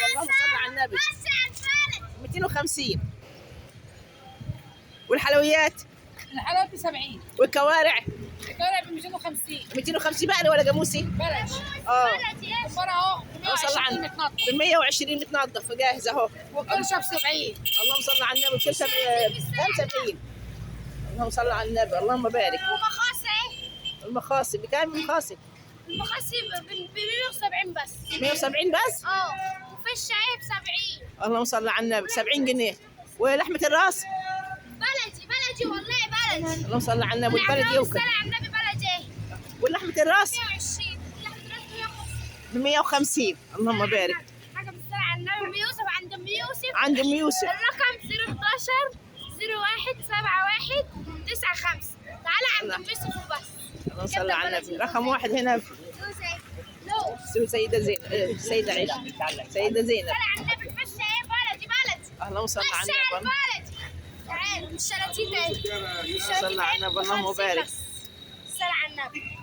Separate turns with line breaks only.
اللهم صل على النبي. 250. والحلويات؟
الحلويات ب 70.
والكوارع؟
الكوارع ب 250.
250 بقري ولا جاموسي؟
بلدي.
بلدي.
كبار اهو ب 120 متنضف.
ب 120 متنضف وجاهز اهو.
والكرشه ب 70.
اللهم صل على النبي. الكرشه ب 70. اللهم صل على النبي، اللهم بارك.
ومخاصي؟
المخاصي بكام المخاصي؟
المخاصي ب 170 بس.
170 بس؟
وفي الشاي ب 70.
اللهم صل على النبي. 70 جنيه. ولحمة الراس؟
بلدي والله بلدي.
اللهم صل على النبي. والبلدي يوكل.
على النبي بلدي.
ولحمة الراس؟
120.
ب 150. اللهم بارك.
حاجة بالصلاة على النبي. أم يوسف عند أم يوسف.
عند ام يوسف.
الرقم 011 01 71 95. تعالى عند أم يوسف وبس.
اللهم صل على النبي. رقم واحد هنا سيدة زينب. سيدة عيشة. سيدة زينب.
على النبي في الشاي بلدي.
اللهم صل على النبي.
بلدي. تعال مش شلاتين.
صل على النبي. اللهم بارك.
الصلاة على النبي.